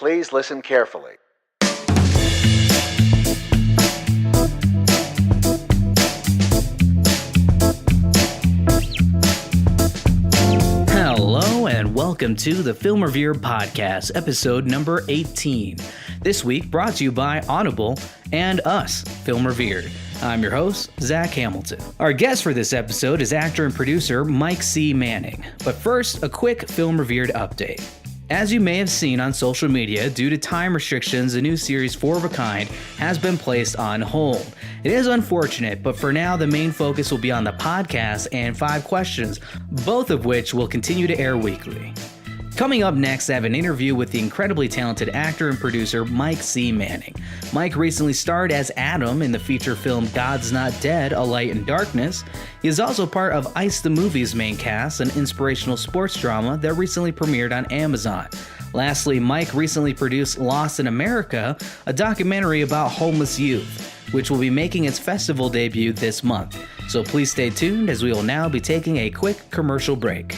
Please listen carefully. Hello and welcome to the Film Revered podcast, episode number 18. This week brought to you by Audible and us, Film Revered. I'm your host, Zach Hamilton. Our guest for this episode is actor and producer Mike C. Manning. But first, a quick Film Revered update. As you may have seen on social media, due to time restrictions, the new series Four of a Kind has been placed on hold. It is unfortunate, but for now, the main focus will be on the podcast and 5 questions, both of which will continue to air weekly. Coming up next, I have an interview with the incredibly talented actor and producer Mike C. Manning. Mike recently starred as Adam in the feature film God's Not Dead, A Light in Darkness. He is also part of Ice the Movie's main cast, an inspirational sports drama that recently premiered on Amazon. Lastly, Mike recently produced Lost in America, a documentary about homeless youth, which will be making its festival debut this month. So please stay tuned as we will now be taking a quick commercial break.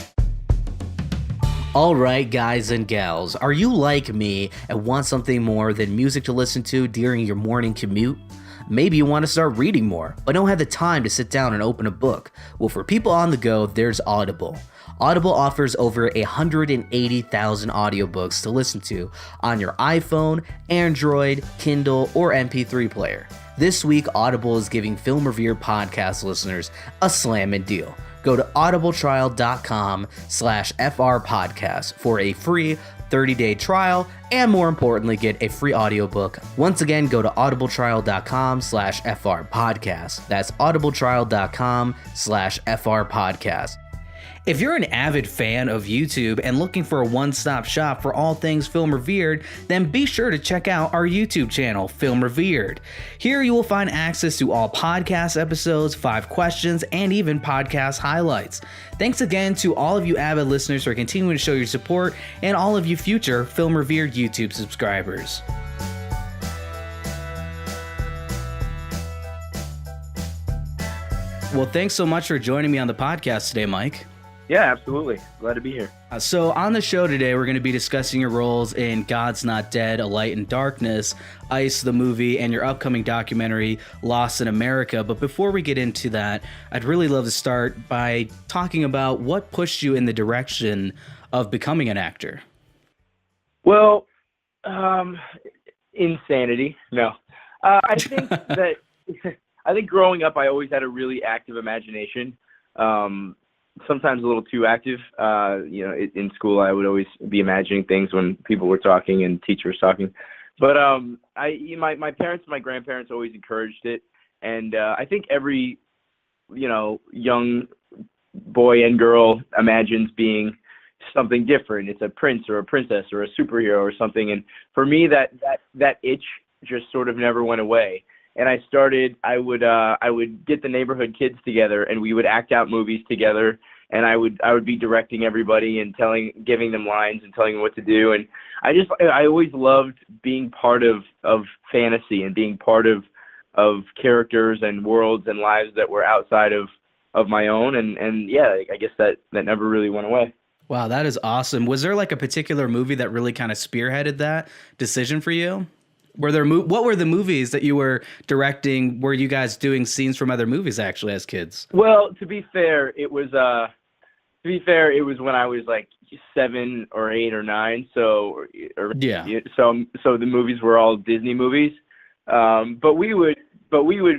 Alright guys and gals, are you like me and want something more than music to listen to during your morning commute? Maybe you want to start reading more, but don't have the time to sit down and open a book. Well, for people on the go, there's Audible. Audible offers over 180,000 audiobooks to listen to on your iPhone, Android, Kindle, or MP3 player. This week, Audible is giving Film Revered podcast listeners a slammin' deal. Go to audibletrial.com/frpodcast for a free 30-day trial and, more importantly, get a free audiobook. Once again, go to audibletrial.com/frpodcast. That's audibletrial.com/frpodcast. If you're an avid fan of YouTube and looking for a one-stop shop for all things Film Revered, then be sure to check out our YouTube channel, Film Revered. Here you will find access to all podcast episodes, 5 questions, and even podcast highlights. Thanks again to all of you avid listeners for continuing to show your support and all of you future Film Revered YouTube subscribers. Well, thanks so much for joining me on the podcast today, Mike. Yeah, absolutely. Glad to be here. So on the show today, we're going to be discussing your roles in God's Not Dead, A Light in Darkness, Ice the Movie, and your upcoming documentary, Lost in America. But before we get into that, I'd really love to start by talking about what pushed you in the direction of becoming an actor. Well, insanity. No. I think that I think growing up, I always had a really active imagination. Sometimes a little too active. In school, I would always be imagining things when people were talking and teachers talking. But my parents and my grandparents always encouraged it, and I think every young boy and girl imagines being something different. It's a prince or a princess or a superhero or something. And for me, that itch just sort of never went away. And I would get the neighborhood kids together and we would act out movies together, and I would be directing everybody and giving them lines and telling them what to do. And I always loved being part of fantasy and being part of characters and worlds and lives that were outside of my own. And yeah, I guess that never really went away. Wow, that is awesome. Was there like a particular movie that really kind of spearheaded that decision for you? What were the movies that you were directing? Were you guys doing scenes from other movies actually as kids? Well, to be fair, it was when I was like 7 or 8 or 9. So the movies were all Disney movies. But we would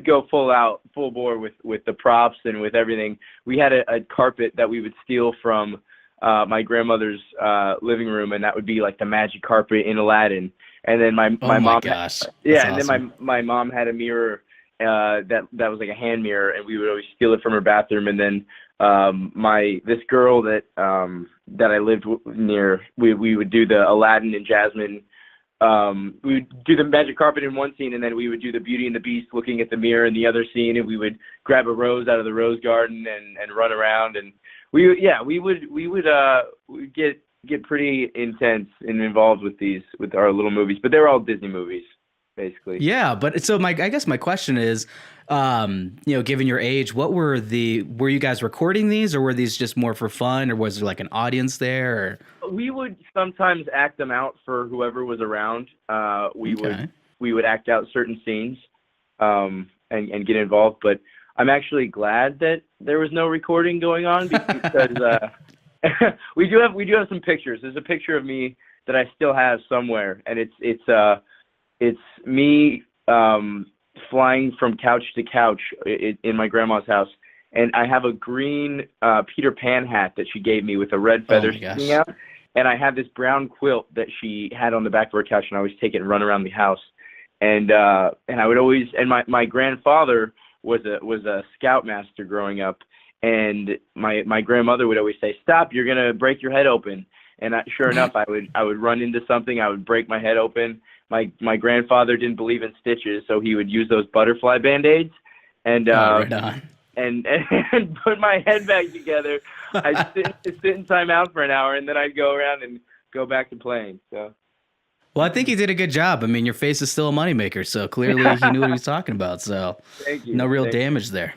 go full bore with the props and with everything. We had a carpet that we would steal from my grandmother's living room, and that would be like the magic carpet in Aladdin. And then my mom, gosh. Yeah, That's and then my mom had a mirror that was like a hand mirror, and we would always steal it from her bathroom. And then this girl that I lived near, we would do the Aladdin and Jasmine. We would do the magic carpet in one scene, and then we would do the Beauty and the Beast looking at the mirror in the other scene, and we would grab a rose out of the rose garden and run around. And we would get pretty intense and involved with our little movies, but they were all Disney movies. basically. Yeah, but so I guess my question is, given your age, were you guys recording these, or were these just more for fun, or was there like an audience there? We would sometimes act them out for whoever was around. We Okay. would act out certain scenes, and get involved. But I'm actually glad that there was no recording going on because we do have some pictures. There's a picture of me that I still have somewhere, and it's me flying from couch to couch in my grandma's house, and I have a green Peter Pan hat that she gave me with a red feather sticking out, and I have this brown quilt that she had on the back of her couch, and I always take it and run around the house, and I would always, and my grandfather was a scoutmaster growing up, and my grandmother would always say, "Stop! You're gonna break your head open." And sure enough, I would run into something. I would break my head open. My grandfather didn't believe in stitches, so he would use those butterfly Band-Aids, and right on. and put my head back together. I'd sit in timeout for an hour, and then I'd go around and go back to playing. So. Well, I think he did a good job. I mean, your face is still a moneymaker, so clearly he knew what he was talking about. So Thank you. No real damage there.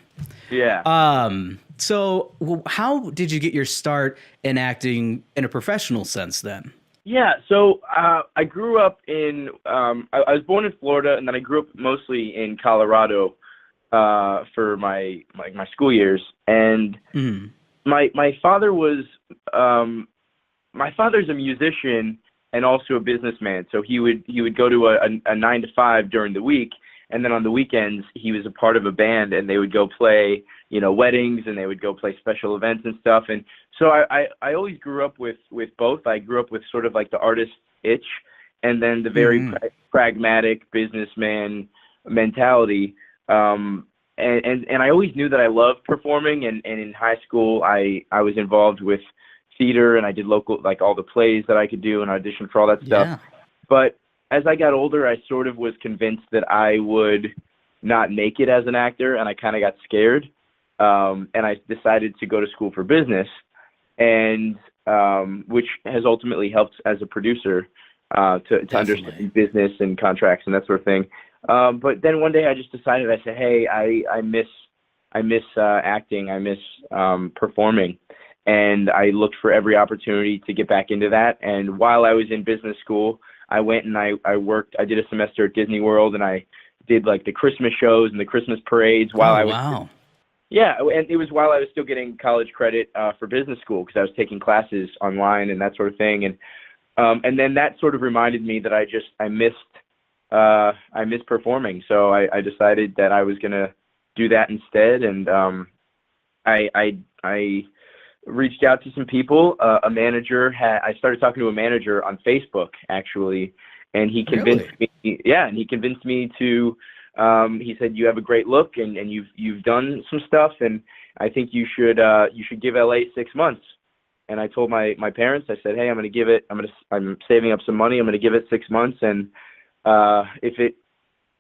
Yeah. So how did you get your start in acting in a professional sense then? Yeah, so I grew up in I was born in Florida, and then I grew up mostly in Colorado for my school years. And my father was my father's a musician and also a businessman. So he would go to a 9 to 5 during the week, and then on the weekends he was a part of a band, and they would go play, weddings, and they would go play special events and stuff. And so I always grew up with both. I grew up with sort of like the artist itch, and then the very pragmatic businessman mentality. And I always knew that I loved performing. And in high school, I was involved with theater, and I did local, like all the plays that I could do, and auditioned for all that stuff. Yeah. But as I got older, I sort of was convinced that I would not make it as an actor, and I kind of got scared. And I decided to go to school for business, and which has ultimately helped as a producer to understand business and contracts and that sort of thing. But then one day I just decided, I said, hey, I miss acting. I miss performing. And I looked for every opportunity to get back into that. And while I was in business school, I went and I did a semester at Disney World, and I did like the Christmas shows and the Christmas parades while I was. Wow. Yeah, and it was while I was still getting college credit for business school, because I was taking classes online and that sort of thing. And then that sort of reminded me that I missed performing. So I decided that I was gonna do that instead. And I reached out to some people. A manager I started talking to a manager on Facebook, actually, and he convinced me. Yeah, and he convinced me to. He said, "You have a great look, and you've done some stuff, and I think you should give LA 6 months." And I told my parents, I said, "Hey, I'm saving up some money. I'm gonna give it 6 months, and if it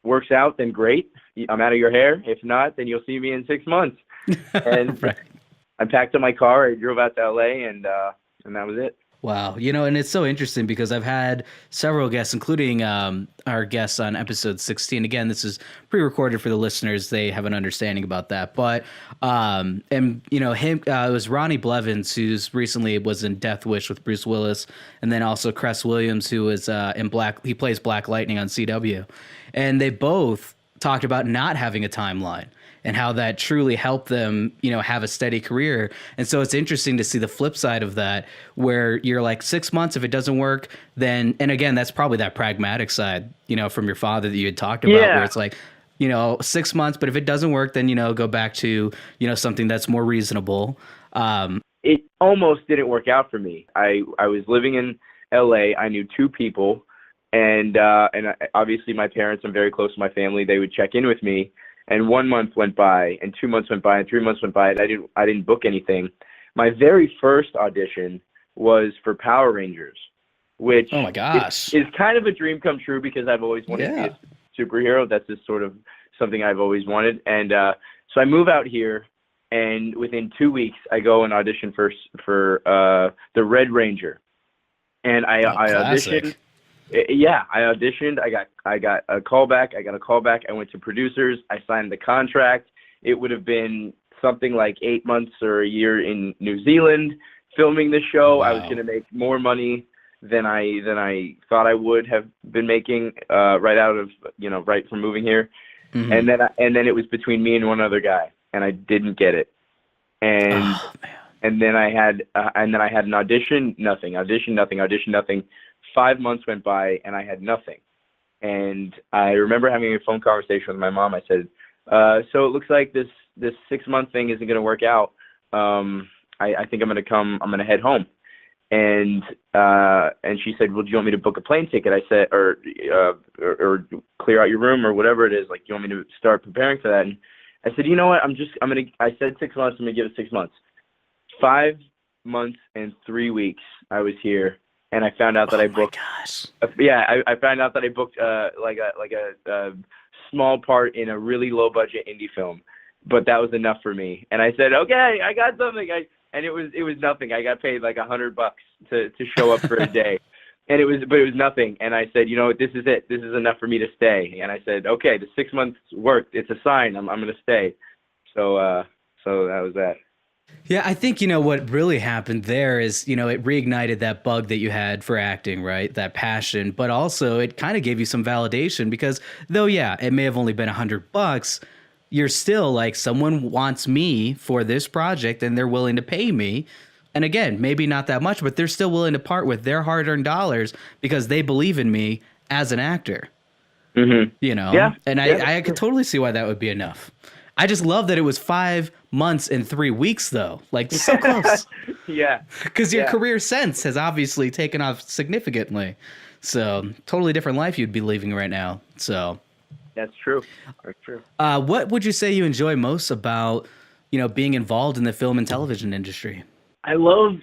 works out, then great. I'm out of your hair. If not, then you'll see me in 6 months." And right. I packed up my car, I drove out to LA, and that was it. Wow. And it's so interesting because I've had several guests, including our guests on episode 16. Again, this is pre-recorded for the listeners. They have an understanding about that. But, it was Ronnie Blevins, who's recently was in Death Wish with Bruce Willis, and then also Cress Williams, who is he plays Black Lightning on CW. And they both talked about not having a timeline, and how that truly helped them, have a steady career. And so it's interesting to see the flip side of that, where you're like 6 months, if it doesn't work, then, and again, that's probably that pragmatic side, from your father that you had talked about, where it's like, 6 months, but if it doesn't work, then, go back to, something that's more reasonable. It almost didn't work out for me. I was living in LA. I knew 2 people, and obviously my parents, I'm very close to my family. They would check in with me. And 1 month went by, and 2 months went by, and 3 months went by, and I didn't book anything. My very first audition was for Power Rangers, which oh my gosh, is kind of a dream come true, because I've always wanted to be a superhero. That's just sort of something I've always wanted. And so I move out here, and within 2 weeks, I go and audition for the Red Ranger. And I auditioned. Yeah, I auditioned. I got a callback. I went to producers. I signed the contract. It would have been something like 8 months or a year in New Zealand filming the show. I was Wow. going to make more money than I thought I would have been making right out of right from moving here. Hmm. And then it was between me and one other guy, and I didn't get it. And Oh man. and then I had an audition, nothing. Audition, nothing. Audition, nothing. 5 months went by, and I had nothing. And I remember having a phone conversation with my mom. I said, "So it looks like this 6 month thing isn't going to work out. I think I'm going to head home." And she said, "Well, do you want me to book a plane ticket?" I said, or clear out your room or whatever it is. Like, do you want me to start preparing for that? And I said, "You know what? I said 6 months. I'm going to give it 6 months." 5 months and 3 weeks I was here, and I found out that I Oh my booked. gosh. I found out that I booked like a small part in a really low budget indie film, but that was enough for me. And I said, "Okay, I got something." And it was nothing. I got paid like $100 to show up for a day, but it was nothing. And I said, "You know what? This is it. This is enough for me to stay." And I said, "Okay, the 6 months worked. It's a sign. I'm going to stay." So that was that. Yeah, I think, what really happened there is, it reignited that bug that you had for acting, right? That passion, but also it kind of gave you some validation because though, yeah, it may have only been $100, you're still like, someone wants me for this project and they're willing to pay me. And again, maybe not that much, but they're still willing to part with their hard-earned dollars because they believe in me as an actor. Mm-hmm. Yeah. And Yeah. I could totally see why that would be enough. I just love that it was 5 months and 3 weeks though, like so close. Yeah. Because your Yeah. career sense has obviously taken off significantly. So totally different life you'd be living right now. So That's true. That's true. what would you say you enjoy most about, being involved in the film and television industry? I love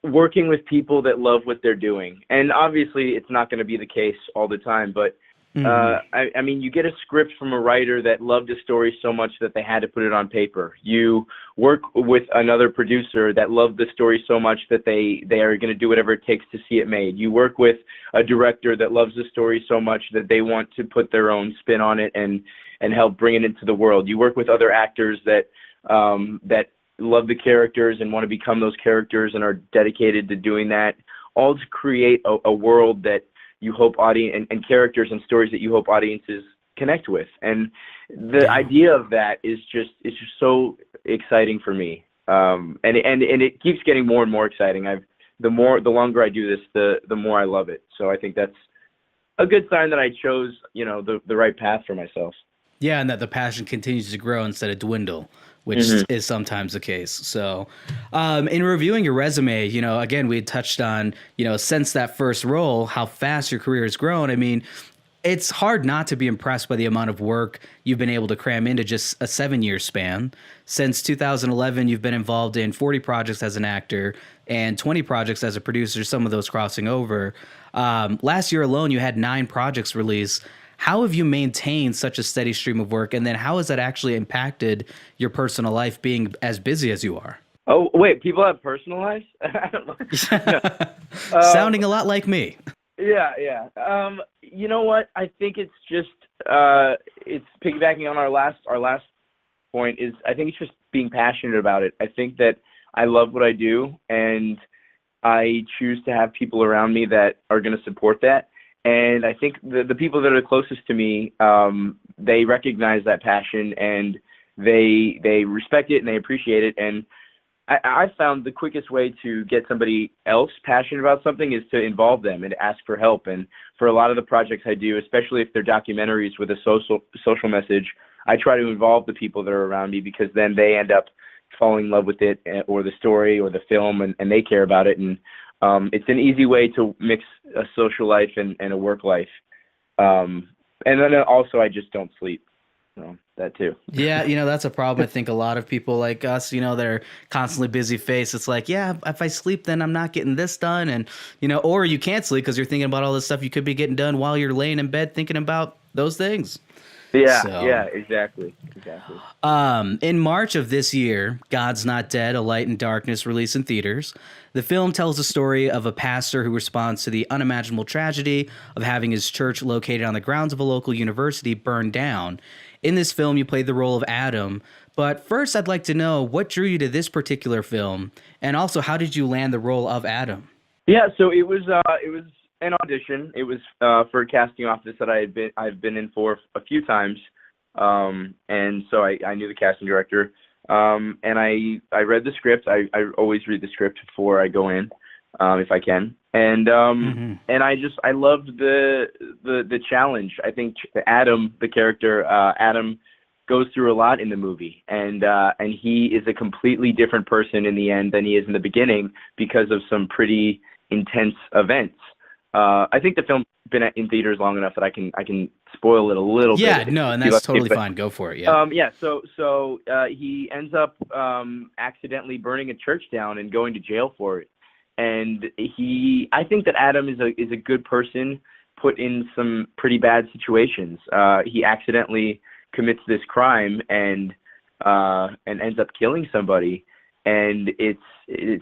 working with people that love what they're doing. And obviously it's not going to be the case all the time, but I mean, you get a script from a writer that loved a story so much that they had to put it on paper. You work with another producer that loved the story so much that they are going to do whatever it takes to see it made. You work with a director that loves the story so much that they want to put their own spin on it and help bring it into the world. You work with other actors that love the characters and want to become those characters and are dedicated to doing that, all to create a world that you hope audience and characters and stories that you hope audiences connect with. And the idea of that is just so exciting for me. And it keeps getting more and more exciting. The longer I do this, the more I love it. So I think that's a good sign that I chose, the right path for myself. Yeah, and that the passion continues to grow instead of dwindle, which is sometimes the case. So, in reviewing your resume, again, we had touched on, since that first role, how fast your career has grown. I mean, it's hard not to be impressed by the amount of work you've been able to cram into just a 7-year span. Since 2011, you've been involved in 40 projects as an actor and 20 projects as a producer, some of those crossing over. Last year alone, you had 9 projects released. How have you maintained such a steady stream of work? And then how has that actually impacted your personal life being as busy as you are? Oh, wait, people have personal lives? Sounding a lot like me. Yeah. You know what? I think it's just it's piggybacking on our last point is I think it's just being passionate about it. I think that I love what I do and I choose to have people around me that are going to support that. And I think the people that are closest to me, they recognize that passion and they respect it and they appreciate it. And I found the quickest way to get somebody else passionate about something is to involve them and ask for help. And for a lot of the projects I do, especially if they're documentaries with a social message, I try to involve the people that are around me because then they end up falling in love with it or the story or the film and they care about it. And it's an easy way to mix a social life and a work life. And then also I just don't sleep. That too. Yeah, that's a problem. I think a lot of people like us, that are constantly busy face. It's like, yeah, if I sleep, then I'm not getting this done. And, or you can't sleep because you're thinking about all this stuff you could be getting done while you're laying in bed thinking about those things. Yeah, So, yeah, exactly. in March of this year, God's Not Dead: A Light in Darkness released in theaters. The film tells the story of a pastor who responds to the unimaginable tragedy of having his church located on the grounds of a local university burned down. In this film, you played the role of Adam. But first, I'd like to know what drew you to this particular film, and also how did you land the role of Adam? Yeah, so it was an audition. It was for a casting office that I've been in for a few times, and so I knew the casting director, and I read the script. I always read the script before I go in, if I can, and I loved the challenge. I think Adam, the character, Adam, goes through a lot in the movie, and he is a completely different person in the end than he is in the beginning because of some pretty intense events. I think the film's been in theaters long enough that I can spoil it a little bit. Yeah, no, and that's totally fine. Go for it. Yeah. So he ends up accidentally burning a church down and going to jail for it. And I think that Adam is a good person put in some pretty bad situations. He accidentally commits this crime and ends up killing somebody, and it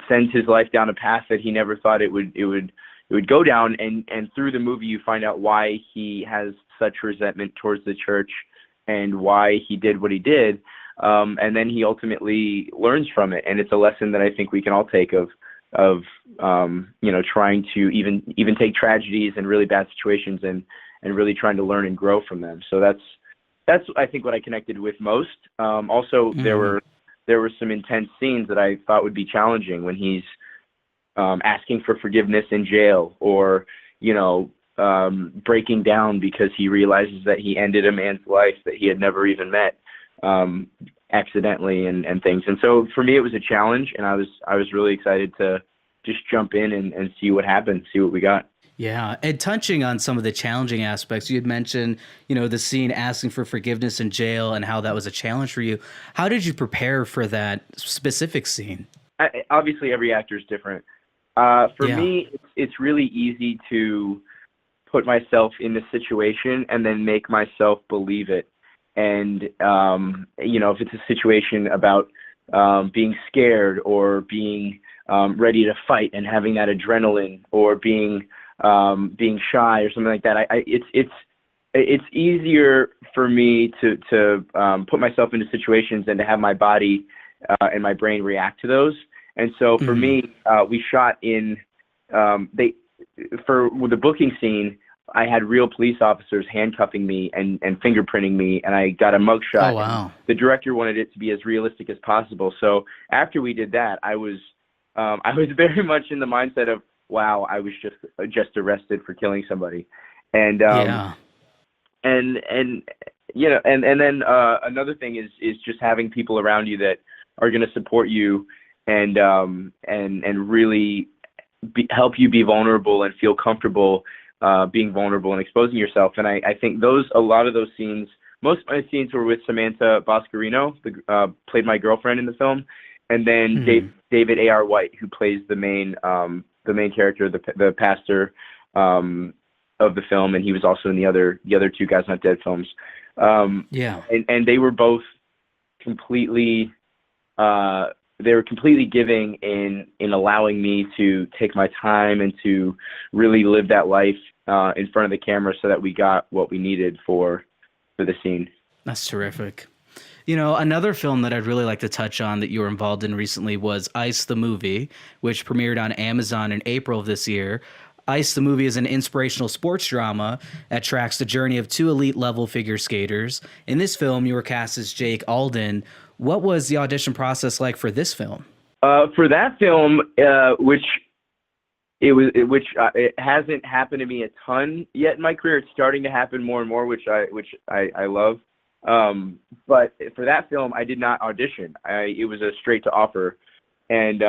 sends his life down a path that he never thought it would go down. And through the movie, you find out why he has such resentment towards the church and why he did what he did. And then he ultimately learns from it, and it's a lesson that I think we can all take of trying to even take tragedies and really bad situations and really trying to learn and grow from them. So that's I think what I connected with most. Also, there were some intense scenes that I thought would be challenging when he's asking for forgiveness in jail, or breaking down because he realizes that he ended a man's life that he had never even met accidentally, and things. And so for me, it was a challenge, and I was really excited to just jump in and see what happened, see what we got. Yeah, and touching on some of the challenging aspects, you had mentioned, the scene asking for forgiveness in jail and how that was a challenge for you. How did you prepare for that specific scene? Obviously, every actor is different. For me, it's really easy to put myself in the situation and then make myself believe it. And, if it's a situation about being scared or being ready to fight and having that adrenaline, or being shy or something like that, it's easier for me to put myself into situations and to have my body and my brain react to those. And so for me, we shot in for the booking scene, I had real police officers handcuffing me and fingerprinting me, and I got a mugshot. Oh, wow. The director wanted it to be as realistic as possible. So after we did that, I was very much in the mindset of, wow, I was just arrested for killing somebody. And and then another thing is just having people around you that are going to support you and really help you be vulnerable and feel comfortable being vulnerable and exposing yourself. And I think a lot of those scenes, most of my scenes were with Samantha Boscarino, played my girlfriend in the film, and then David A.R. White, who plays the main character, the pastor of the film, and he was also in the other two Guys Not Dead films. And they were both completely giving in allowing me to take my time and to really live that life in front of the camera, so that we got what we needed for the scene. That's terrific. Another film that I'd really like to touch on that you were involved in recently was Ice the Movie, which premiered on Amazon in April of this year. Ice the Movie is an inspirational sports drama that tracks the journey of two elite-level figure skaters. In this film, you were cast as Jake Alden. What was the audition process like for this film? For that film, it hasn't happened to me a ton yet in my career. It's starting to happen more and more, which I love. But for that film, I did not audition. It was a straight to offer, and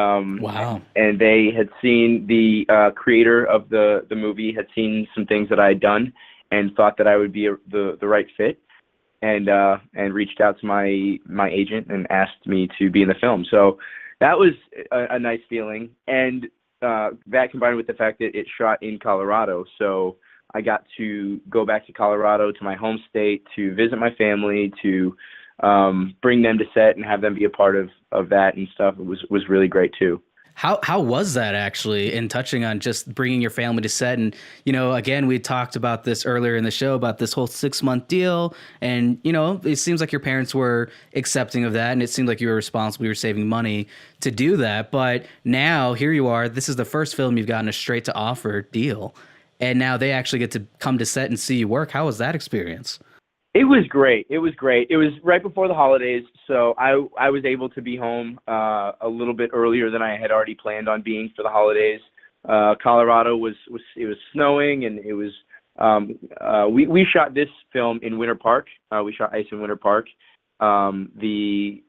wow. And they had seen the creator of the movie had seen some things that I had done and thought that I would be the right fit, and reached out to my agent and asked me to be in the film. So that was a nice feeling, and that combined with the fact that it shot in Colorado, so I got to go back to Colorado, to my home state, to visit my family, to bring them to set and have them be a part of that and stuff. It was really great too. How was that actually, in touching on just bringing your family to set? And, again, we talked about this earlier in the show about this whole 6-month deal. And, it seems like your parents were accepting of that. And it seemed like you were responsible. You were saving money to do that. But now here you are. This is the first film you've gotten a straight to offer deal. And now they actually get to come to set and see you work. How was that experience? It was great. It was right before the holidays, so I was able to be home a little bit earlier than I had already planned on being for the holidays. Colorado was snowing, and it was we shot this film in Winter Park. We shot Ice in Winter Park. The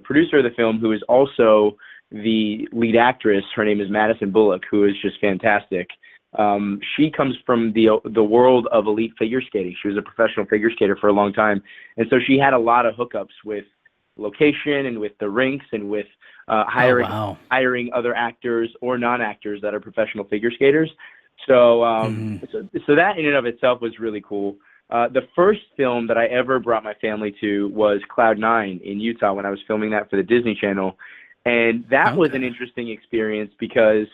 producer of the film, who is also the lead actress, her name is Madison Bullock, who is just fantastic. She comes from the world of elite figure skating. She was a professional figure skater for a long time. And so she had a lot of hookups with location and with the rinks and with hiring other actors or non-actors that are professional figure skaters. So, so that in and of itself was really cool. The first film that I ever brought my family to was Cloud9 in Utah when I was filming that for the Disney Channel. And that was an interesting experience because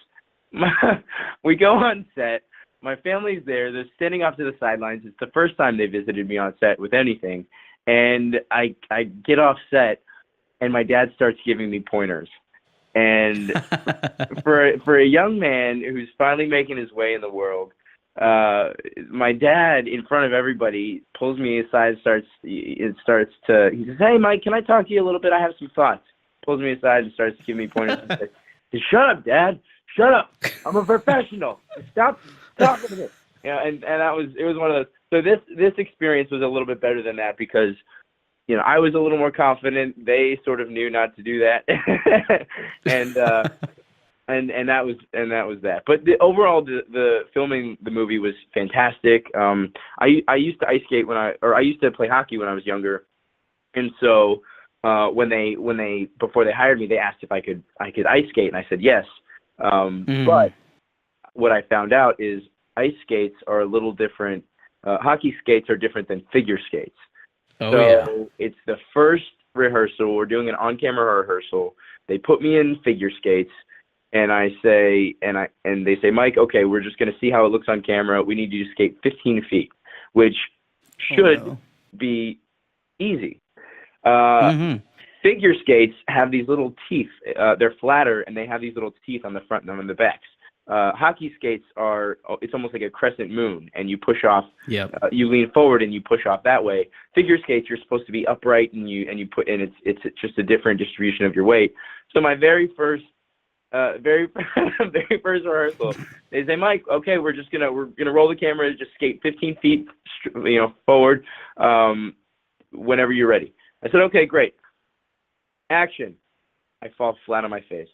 we go on set. My family's there. They're standing off to the sidelines. It's the first time they visited me on set with anything. And I get off set, and my dad starts giving me pointers. And for a young man who's finally making his way in the world, my dad, in front of everybody, pulls me aside. He says, "Hey, Mike, can I talk to you a little bit? I have some thoughts." Pulls me aside and starts to give me pointers. And says, "Shut up, Dad. Shut up. I'm a professional. Stop talking to me." And it was one of those. So this experience was a little bit better than that because, I was a little more confident. They sort of knew not to do that. and that was that. But overall, the filming the movie was fantastic. I used to ice skate I used to play hockey when I was younger. And so when they before they hired me, they asked if I could ice skate, and I said yes. But what I found out is ice skates are a little different. Hockey skates are different than figure skates. It's the first rehearsal. We're doing an on-camera rehearsal. They put me in figure skates, and I say, and they say, "Mike, okay, we're just going to see how it looks on camera. We need you to skate 15 feet, which should be easy." Figure skates have these little teeth. They're flatter, and they have these little teeth on the front and on the backs. Hockey skates it's almost like a crescent moon, and you push off. You lean forward and you push off that way. Figure skates, you're supposed to be upright, and it's just a different distribution of your weight. So my very first rehearsal, they say, "Mike, okay, we're gonna roll the camera, just skate 15 feet, forward, whenever you're ready." I said, "Okay, great. Action." I fall flat on my face.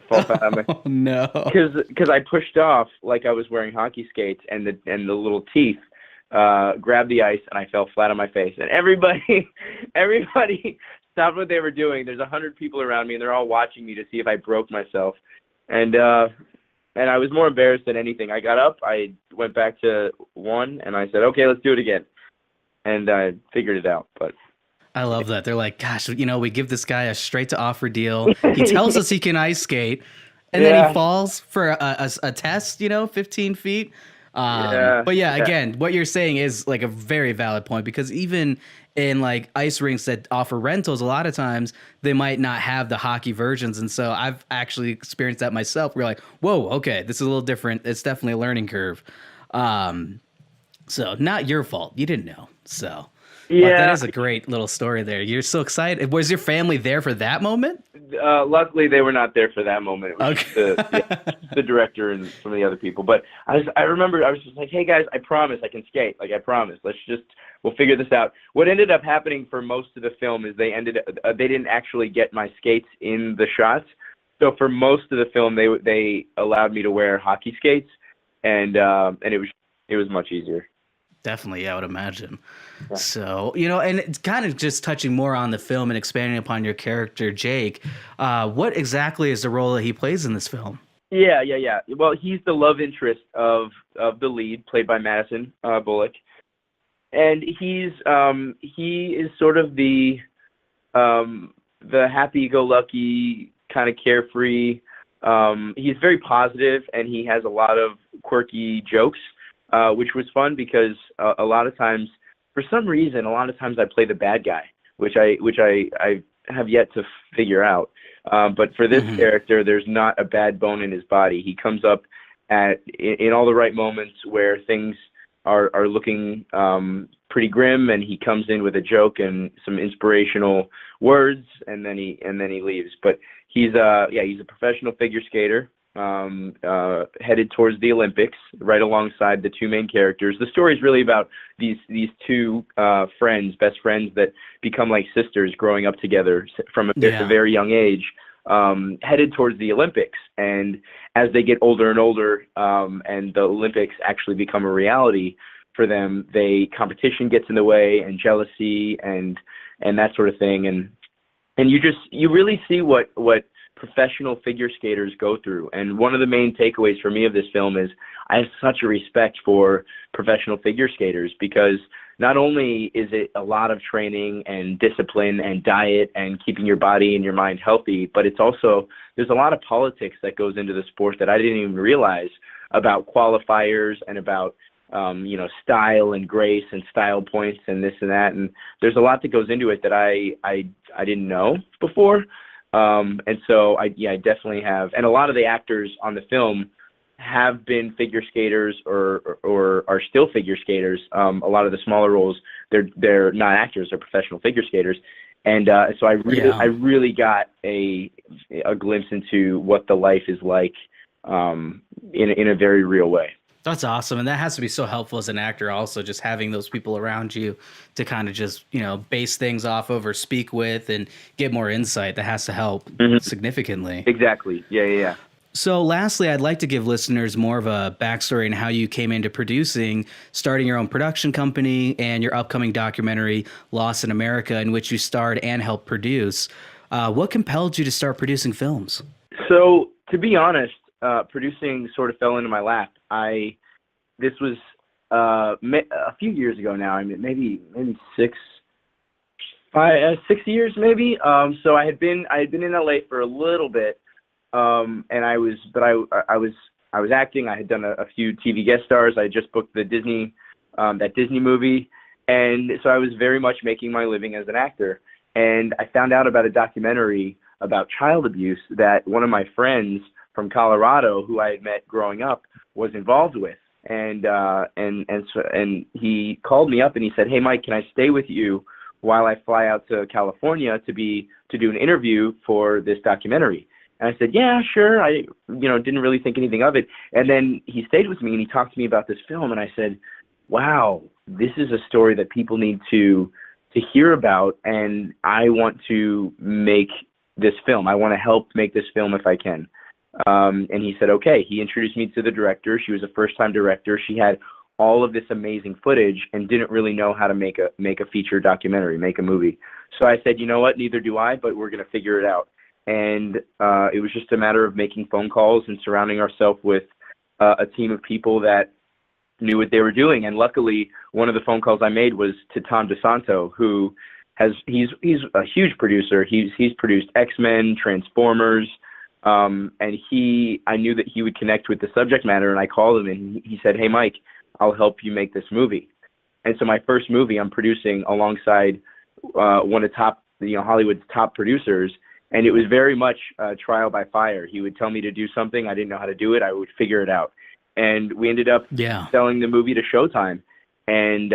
Oh, no. Because I pushed off like I was wearing hockey skates, and the little teeth grabbed the ice, and I fell flat on my face. And everybody stopped what they were doing. There's 100 people around me, and they're all watching me to see if I broke myself. And I was more embarrassed than anything. I got up, I went back to one, and I said, "Okay, let's do it again." And I figured it out, but. I love that. They're like, "Gosh, we give this guy a straight to offer deal. He tells us he can ice skate, and then he falls for a test, 15 feet." But again, what you're saying is like a very valid point, because even in like ice rinks that offer rentals, a lot of times they might not have the hockey versions. And so I've actually experienced that myself. We're like, whoa, okay, this is a little different. It's definitely a learning curve. So not your fault. You didn't know. So. Yeah, but that is a great little story there. You're so excited. Was your family there for that moment? Luckily, they were not there for that moment. It was just the director and some of the other people. But I remember I was just like, "Hey guys, I promise I can skate. Like I promise. We'll figure this out." What ended up happening for most of the film is they didn't actually get my skates in the shots. So for most of the film, they allowed me to wear hockey skates, and it was much easier. Definitely, yeah, I would imagine. Yeah. So, and it's kind of just touching more on the film and expanding upon your character, Jake. What exactly is the role that he plays in this film? Yeah. Well, he's the love interest of the lead, played by Madison Bullock, and he is sort of the happy-go-lucky, kind of carefree. He's very positive, and he has a lot of quirky jokes, which was fun because a lot of times, for some reason, a lot of times I play the bad guy, which I have yet to figure out. But for this character, there's not a bad bone in his body. He comes up in all the right moments where things are looking pretty grim, and he comes in with a joke and some inspirational words, and then he leaves. But he's a professional figure skater, headed towards the Olympics, right alongside the two main characters. The story is really about these two best friends that become like sisters growing up together from a very young age, headed towards the Olympics. And as they get older and older, and the Olympics actually become a reality for them, competition gets in the way, and jealousy and that sort of thing. And you really see what professional figure skaters go through. And one of the main takeaways for me of this film is I have such a respect for professional figure skaters, because not only is it a lot of training and discipline and diet and keeping your body and your mind healthy, but it's also, there's a lot of politics that goes into the sport that I didn't even realize about qualifiers and about style and grace and style points and this and that. And there's a lot that goes into it that I didn't know before. And so I definitely have, and a lot of the actors on the film have been figure skaters or are still figure skaters. A lot of the smaller roles, they're not actors, they're professional figure skaters. And so I really got a glimpse into what the life is like in a very real way. That's awesome. And that has to be so helpful as an actor also, just having those people around you to kind of just, base things off of or speak with and get more insight. That has to help significantly. Exactly. Yeah. So lastly, I'd like to give listeners more of a backstory on how you came into producing, starting your own production company and your upcoming documentary, Lost in America, in which you starred and helped produce. What compelled you to start producing films? So to be honest, producing sort of fell into my lap. This was a few years ago now. I mean, maybe 6 years, maybe. So I had been in LA for a little bit, and I was acting. I had done a few TV guest stars. I had just booked the Disney movie, and so I was very much making my living as an actor. And I found out about a documentary about child abuse that one of my friends from Colorado, who I had met growing up, was involved with. And he called me up and he said, "Hey, Mike, can I stay with you while I fly out to California to do an interview for this documentary?" And I said, "Yeah, sure." I didn't really think anything of it. And then he stayed with me and he talked to me about this film, and I said, "Wow, this is a story that people need to hear about, and I want to make this film. I want to help make this film if I can." And he said, okay. He introduced me to the director. She was a first-time director. She had all of this amazing footage and didn't really know how to make a feature documentary, make a movie. So I said, you know what, neither do I, but we're going to figure it out. And it was just a matter of making phone calls and surrounding ourselves with a team of people that knew what they were doing. And luckily, one of the phone calls I made was to Tom DeSanto, who he's a huge producer. He's produced X-Men, Transformers, and I knew that he would connect with the subject matter, and I called him and he said, "Hey, Mike, I'll help you make this movie." And so my first movie I'm producing alongside one of Hollywood's top producers, and it was very much trial by fire. He would tell me to do something, I didn't know how to do it, I would figure it out. And we ended up selling the movie to Showtime. And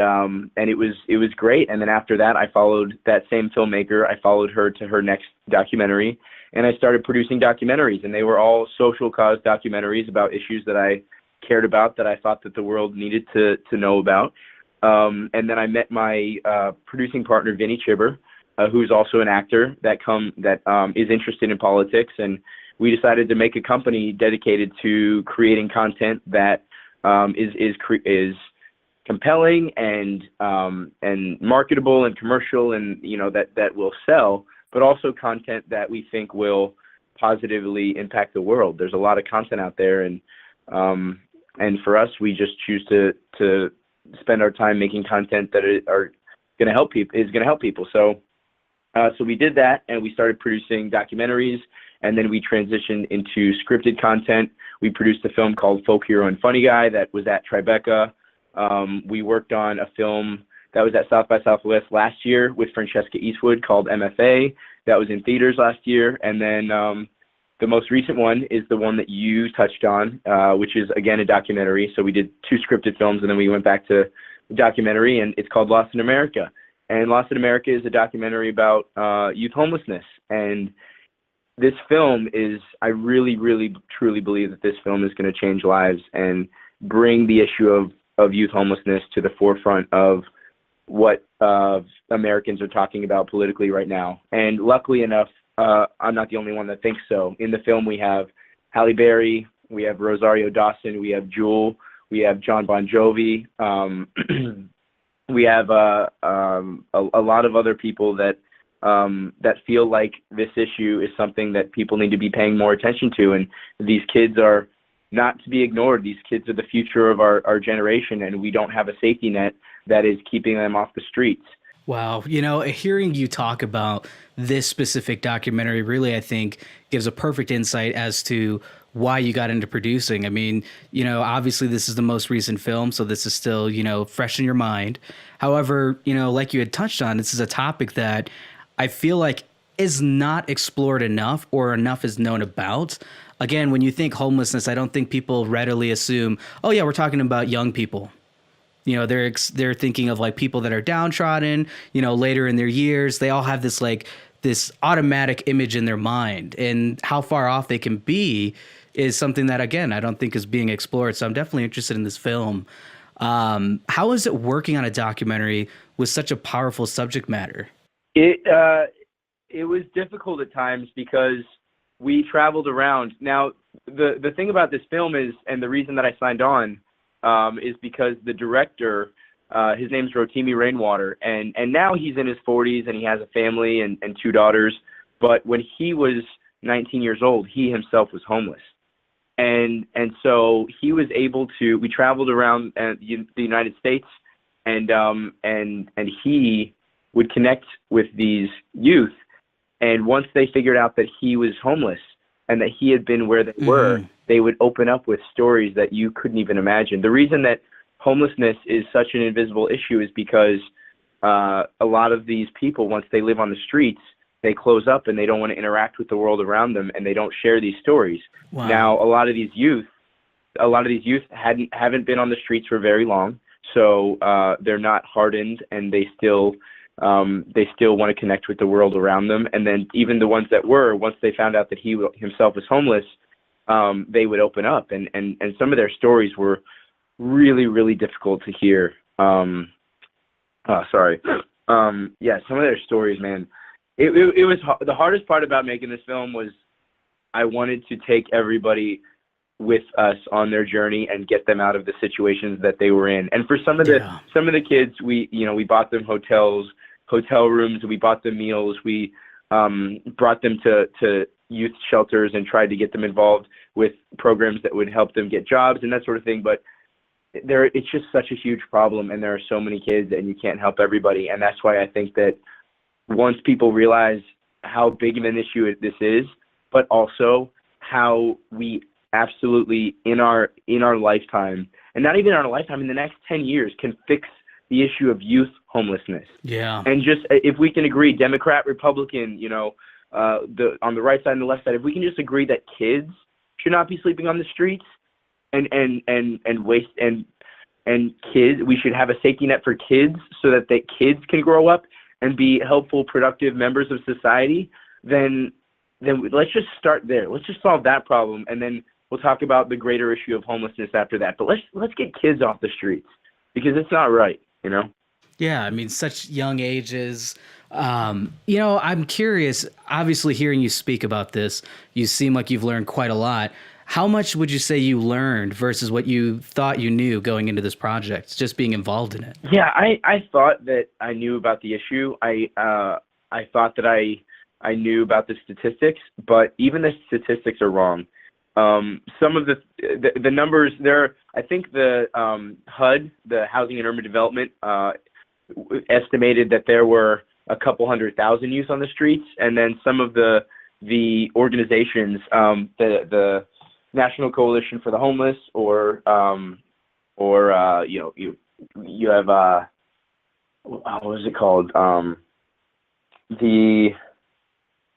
it was great. And then after that, I followed that same filmmaker. I followed her to her next documentary, and I started producing documentaries, and they were all social cause documentaries about issues that I cared about, that I thought that the world needed to know about. And then I met my producing partner, Vinny Chibber, who's also an actor that is interested in politics, and we decided to make a company dedicated to creating content that is compelling and marketable and commercial, and that will sell, but also content that we think will positively impact the world. There's a lot of content out there, and for us, we just choose to spend our time making content that is going to help people. So we did that, and we started producing documentaries, and then we transitioned into scripted content. We produced a film called Folk Hero and Funny Guy that was at Tribeca. We worked on a film that was at South by Southwest last year with Francesca Eastwood called MFA. That was in theaters last year. And then the most recent one is the one that you touched on, which is, again, a documentary. So we did 2 scripted films, and then we went back to the documentary, and it's called Lost in America. And Lost in America is a documentary about youth homelessness. And this film is, I really, really, truly believe that this film is going to change lives and bring the issue of youth homelessness to the forefront of what Americans are talking about politically right now. And luckily enough, I'm not the only one that thinks so. In the film, we have Halle Berry, we have Rosario Dawson, we have Jewel, we have John Bon Jovi. We have a lot of other people that feel like this issue is something that people need to be paying more attention to. And these kids are not to be ignored. These kids are the future of our generation, and we don't have a safety net that is keeping them off the streets. Wow. Hearing you talk about this specific documentary really, I think, gives a perfect insight as to why you got into producing. I mean, obviously this is the most recent film, so this is still, fresh in your mind. However, like you had touched on, this is a topic that I feel like is not explored enough, or enough is known about. Again, when you think homelessness, I don't think people readily assume, oh yeah, we're talking about young people. They're thinking of like people that are downtrodden, later in their years. They all have this automatic image in their mind, and how far off they can be is something that, again, I don't think is being explored. So I'm definitely interested in this film. How is it working on a documentary with such a powerful subject matter? It was difficult at times because we traveled around. Now, the thing about this film is, and the reason that I signed on, is because the director, his name's Rotimi Rainwater, and now he's in his 40s and he has a family and 2 daughters. But when he was 19 years old, he himself was homeless. And so he was able to, we traveled around the United States, and he would connect with these youth. And once they figured out that he was homeless and that he had been where they were, they would open up with stories that you couldn't even imagine. The reason that homelessness is such an invisible issue is because a lot of these people, once they live on the streets, they close up and they don't want to interact with the world around them, and they don't share these stories. Wow. Now, a lot of these youth haven't been on the streets for very long, so they're not hardened, and they still want to connect with the world around them. And then even the ones that were, once they found out that he himself was homeless, they would open up, and some of their stories were really, really difficult to hear. Some of their stories, man. It was the hardest part about making this film was I wanted to take everybody with us on their journey and get them out of the situations that they were in. And for some of the kids, we bought them hotel rooms, we bought them meals, we brought them to youth shelters and tried to get them involved with programs that would help them get jobs and that sort of thing. But it's just such a huge problem, and there are so many kids, and you can't help everybody. And that's why I think that once people realize how big of an issue this is, but also how we absolutely in our lifetime, and not even in our lifetime, in the next 10 years, can fix the issue of youth homelessness. Yeah. And just if we can agree, Democrat, Republican, on the right side and the left side, if we can just agree that kids should not be sleeping on the streets, and kids, we should have a safety net for kids so that the kids can grow up and be helpful, productive members of society, then let's just start there. Let's just solve that problem, and then we'll talk about the greater issue of homelessness after that. But let's get kids off the streets, because it's not right, Yeah, I mean, such young ages. I'm curious, obviously hearing you speak about this, you seem like you've learned quite a lot. How much would you say you learned versus what you thought you knew going into this project, just being involved in it? Yeah, I thought that I knew about the issue. I thought that I I knew about the statistics, but even the statistics are wrong. Some of the numbers there, I think the HUD, the Housing and Urban Development, estimated that there were a couple 100,000 youth on the streets, and then some of the organizations, the National Coalition for the Homeless, or you have what was it called? The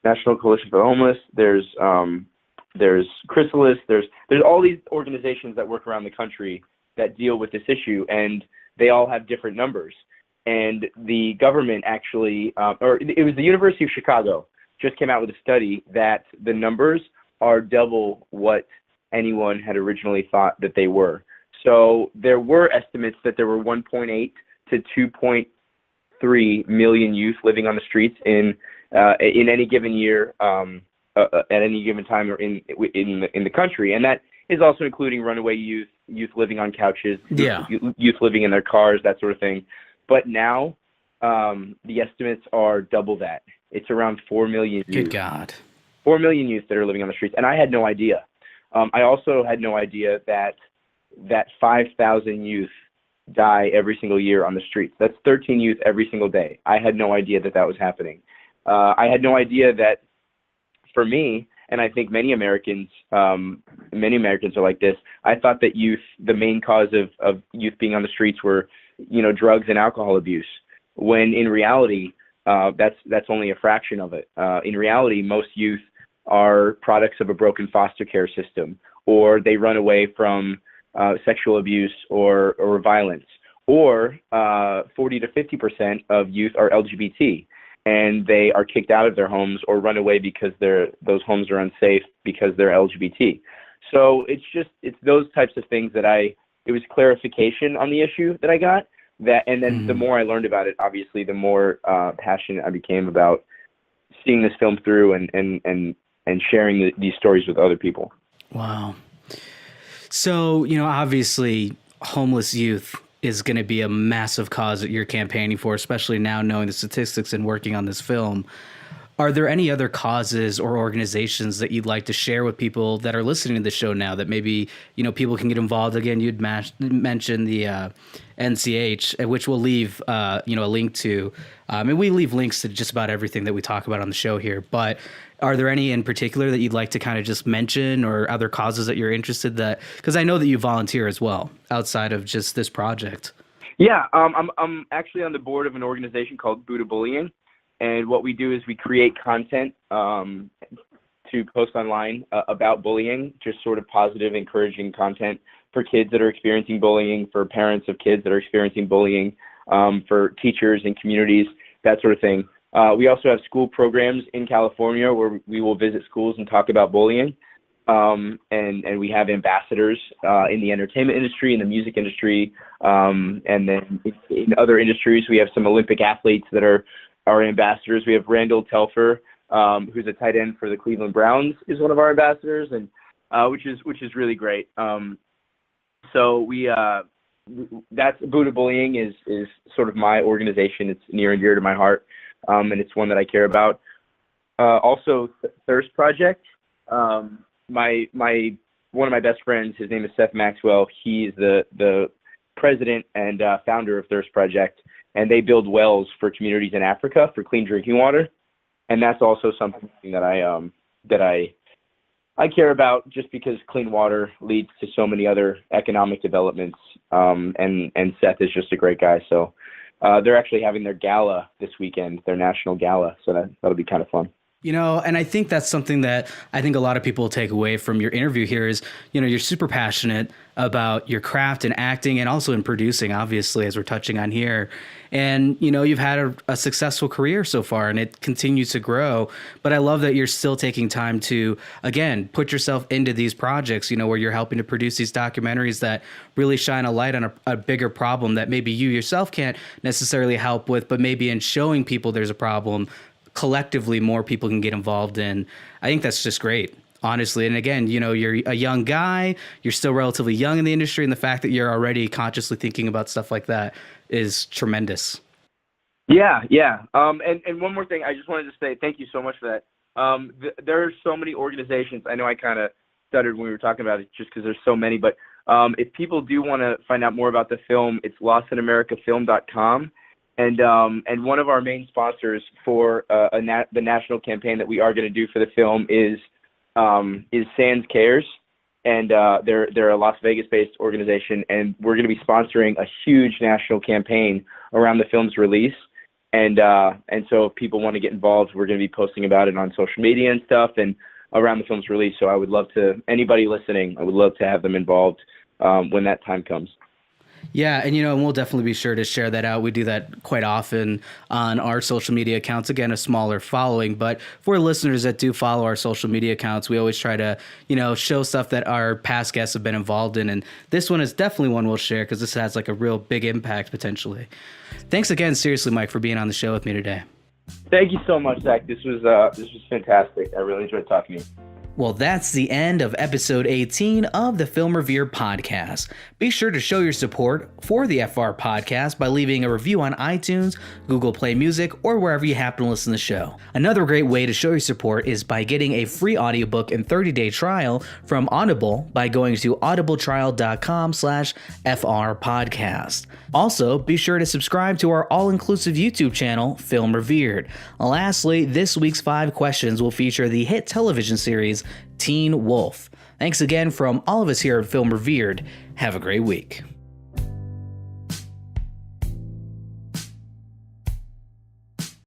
National Coalition for the Homeless. There's Chrysalis. There's all these organizations that work around the country that deal with this issue, and they all have different numbers. And the government actually, or it was the University of Chicago, just came out with a study that the numbers are double what anyone had originally thought that they were. So there were estimates that there were 1.8 to 2.3 million youth living on the streets in any given year, at any given time, or in the country, and that is also including runaway youth living on couches, youth living in their cars, that sort of thing. But now the estimates are double that. It's around 4 million youth. Good God. 4 million youth that are living on the streets, and I had no idea. I also had no idea that 5,000 youth die every single year on the streets. That's 13 youth every single day. I had no idea that was happening. I had no idea that, for me, and I think many Americans are like this, I thought that the main cause of youth being on the streets were, drugs and alcohol abuse, when in reality, that's only a fraction of it. In reality, most youth are products of a broken foster care system, or they run away from sexual abuse or violence, or 40 to 50% of youth are LGBT, and they are kicked out of their homes or run away because those homes are unsafe because they're LGBT. So it's those types of things that it was clarification on the issue that I got, and then the more I learned about it, obviously, the more passionate I became about seeing this film through and sharing these stories with other people. Wow. So, obviously, homeless youth is going to be a massive cause that you're campaigning for, especially now knowing the statistics and working on this film. Are there any other causes or organizations that you'd like to share with people that are listening to the show now that maybe, people can get involved? Again, you'd mentioned the NCH, which we'll leave, a link to. And we leave links to just about everything that we talk about on the show here. But are there any in particular that you'd like to kind of just mention, or other causes that you're interested because I know that you volunteer as well outside of just this project. Yeah, I'm actually on the board of an organization called Buddha Bullying. And what we do is we create content to post online about bullying, just sort of positive, encouraging content for kids that are experiencing bullying, for parents of kids that are experiencing bullying, for teachers and communities, that sort of thing. We also have school programs in California where we will visit schools and talk about bullying. And we have ambassadors in the entertainment industry, in the music industry, and then in other industries. We have some Olympic athletes that are our ambassadors. We have Randall Telfer, who's a tight end for the Cleveland Browns, is one of our ambassadors, and which is really great. So that's Buddha Bullying is sort of my organization. It's near and dear to my heart, and it's one that I care about. Also, Thirst Project. One of my best friends, his name is Seth Maxwell. He's the president and founder of Thirst Project, and they build wells for communities in Africa for clean drinking water. And that's also something that I care about, just because clean water leads to so many other economic developments. And Seth is just a great guy. So they're actually having their gala this weekend, their national gala. So that'll be kind of fun. And I think that's something that I think a lot of people take away from your interview here is, you're super passionate about your craft and acting, and also in producing, obviously, as we're touching on here. And, you've had a successful career so far, and it continues to grow. But I love that you're still taking time to, again, put yourself into these projects, where you're helping to produce these documentaries that really shine a light on a bigger problem that maybe you yourself can't necessarily help with, but maybe in showing people there's a problem, collectively more people can get involved in. I think that's just great, honestly. And again, you're a young guy, you're still relatively young in the industry, and the fact that you're already consciously thinking about stuff like that is tremendous. Yeah, yeah. And one more thing, I just wanted to say thank you so much for that. There are so many organizations. I know I kind of stuttered when we were talking about it just because there's so many, but if people do want to find out more about the film, it's lostinamericafilm.com. And one of our main sponsors for the national campaign that we are going to do for the film is Sands Cares, and they're a Las Vegas-based organization, and we're going to be sponsoring a huge national campaign around the film's release. And so if people want to get involved, we're going to be posting about it on social media and stuff, and around the film's release. So I would love to, anybody listening, I would love to have them involved when that time comes. Yeah, and we'll definitely be sure to share that out. We do that quite often on our social media accounts. Again, a smaller following, but for listeners that do follow our social media accounts, we always try to, show stuff that our past guests have been involved in. And this one is definitely one we'll share because this has like a real big impact potentially. Thanks again, seriously, Mike, for being on the show with me today. Thank you so much, Zach. This was fantastic. I really enjoyed talking to you. Well, that's the end of episode 18 of the Film Revered podcast. Be sure to show your support for the FR podcast by leaving a review on iTunes, Google Play Music, or wherever you happen to listen to the show. Another great way to show your support is by getting a free audiobook and 30-day trial from Audible by going to audibletrial.com/FR podcast. Also, be sure to subscribe to our all-inclusive YouTube channel, Film Revered. Lastly, this week's 5 questions will feature the hit television series Teen Wolf. Thanks again from all of us here at Film Revered. Have a great week.